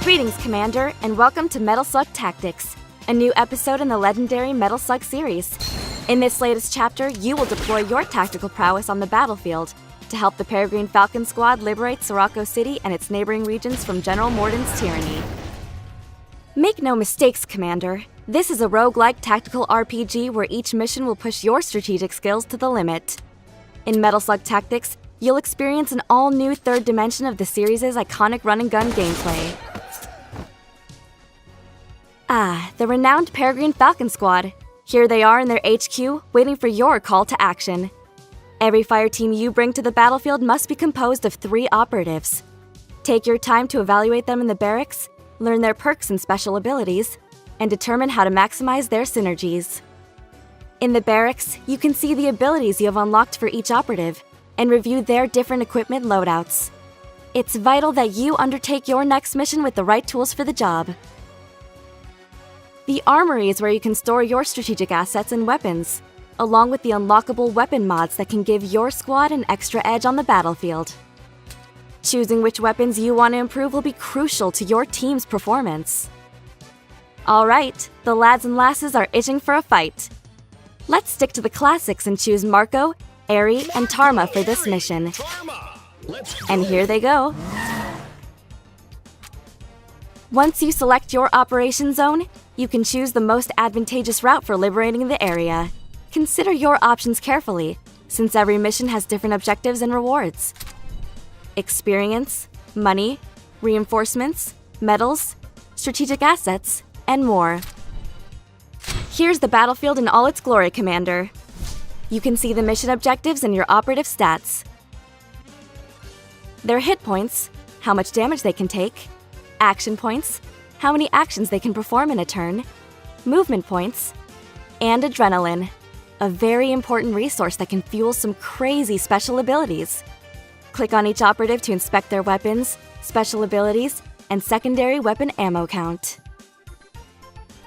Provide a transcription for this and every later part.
Greetings, Commander, and welcome to Metal Slug Tactics, a new episode in the legendary Metal Slug series. In this latest chapter, you will deploy your tactical prowess on the battlefield to help the Peregrine Falcon Squad liberate Sirocco City and its neighboring regions from General Morden's tyranny. Make no mistakes, Commander. This is a roguelike tactical RPG where each mission will push your strategic skills to the limit. In Metal Slug Tactics, you'll experience an all-new third dimension of the series' iconic run-and-gun gameplay. The renowned Peregrine Falcon Squad. Here they are in their HQ, waiting for your call to action. Every fire team you bring to the battlefield must be composed of 3 operatives. Take your time to evaluate them in the barracks, learn their perks and special abilities, and determine how to maximize their synergies. In the barracks, you can see the abilities you have unlocked for each operative, and review their different equipment loadouts. It's vital that you undertake your next mission with the right tools for the job. The armory is where you can store your strategic assets and weapons, along with the unlockable weapon mods that can give your squad an extra edge on the battlefield. Choosing which weapons you want to improve will be crucial to your team's performance. Alright, the lads and lasses are itching for a fight. Let's stick to the classics and choose Marco, Eri, and Tarma for this mission. And here they go. Once you select your operation zone, you can choose the most advantageous route for liberating the area. Consider your options carefully, since every mission has different objectives and rewards. Experience, money, reinforcements, medals, strategic assets, and more. Here's the battlefield in all its glory, Commander. You can see the mission objectives and your operative stats. Their hit points, how much damage they can take, action points, how many actions they can perform in a turn, movement points, and adrenaline, a very important resource that can fuel some crazy special abilities. Click on each operative to inspect their weapons, special abilities, and secondary weapon ammo count.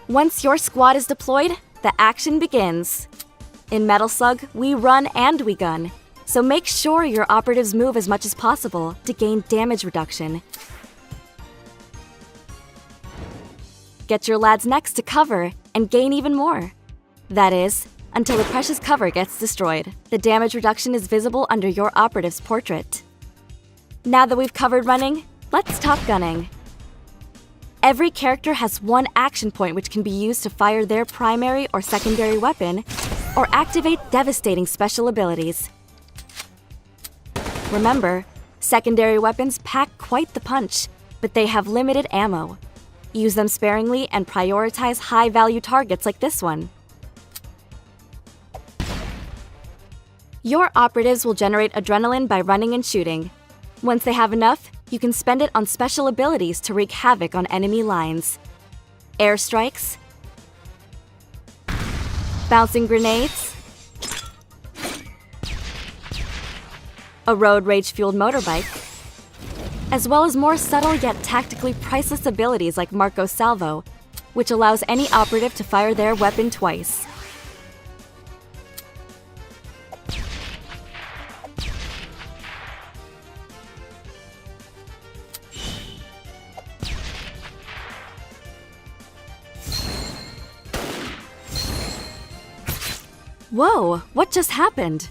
Once your squad is deployed, the action begins. In Metal Slug, we run and we gun, so make sure your operatives move as much as possible to gain damage reduction. Get your lads next to cover and gain even more. That is, until the precious cover gets destroyed. The damage reduction is visible under your operative's portrait. Now that we've covered running, let's talk gunning. Every character has one action point which can be used to fire their primary or secondary weapon, or activate devastating special abilities. Remember, secondary weapons pack quite the punch, but they have limited ammo. Use them sparingly and prioritize high-value targets like this one. Your operatives will generate adrenaline by running and shooting. Once they have enough, you can spend it on special abilities to wreak havoc on enemy lines. Airstrikes, bouncing grenades, a road rage-fueled motorbike, as well as more subtle yet tactically priceless abilities like Marco's Salvo, which allows any operative to fire their weapon twice. Whoa, what just happened?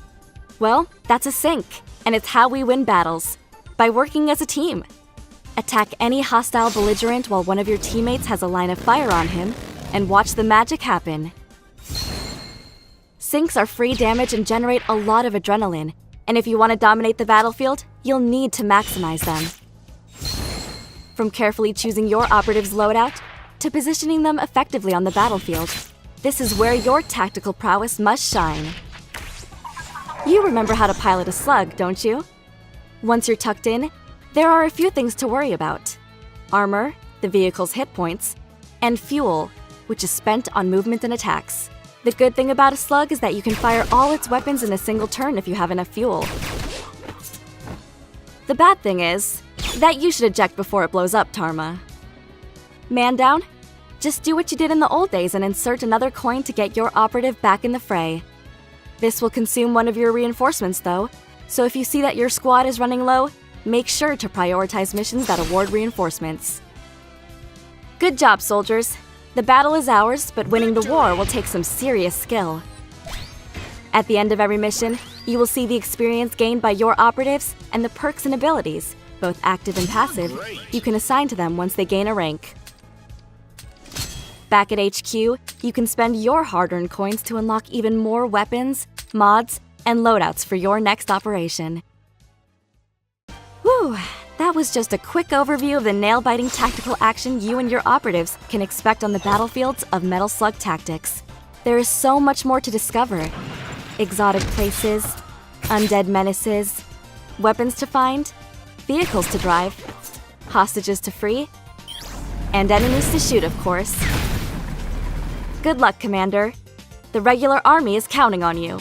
Well, that's a sync, and it's how we win battles. By working as a team. Attack any hostile belligerent while one of your teammates has a line of fire on him, and watch the magic happen. Syncs are free damage and generate a lot of adrenaline, and if you want to dominate the battlefield, you'll need to maximize them. From carefully choosing your operative's loadout, to positioning them effectively on the battlefield, this is where your tactical prowess must shine. You remember how to pilot a slug, don't you? Once you're tucked in, there are a few things to worry about. Armor, the vehicle's hit points, and fuel, which is spent on movement and attacks. The good thing about a slug is that you can fire all its weapons in a single turn if you have enough fuel. The bad thing is that you should eject before it blows up, Tarma. Man down? Just do what you did in the old days and insert another coin to get your operative back in the fray. This will consume one of your reinforcements though, so if you see that your squad is running low, make sure to prioritize missions that award reinforcements. Good job, soldiers. The battle is ours, but winning the war will take some serious skill. At the end of every mission, you will see the experience gained by your operatives and the perks and abilities, both active and passive, you can assign to them once they gain a rank. Back at HQ, you can spend your hard-earned coins to unlock even more weapons, mods, and loadouts for your next operation. Whew, that was just a quick overview of the nail-biting tactical action you and your operatives can expect on the battlefields of Metal Slug Tactics. There is so much more to discover. Exotic places, undead menaces, weapons to find, vehicles to drive, hostages to free, and enemies to shoot, of course. Good luck, Commander. The regular army is counting on you.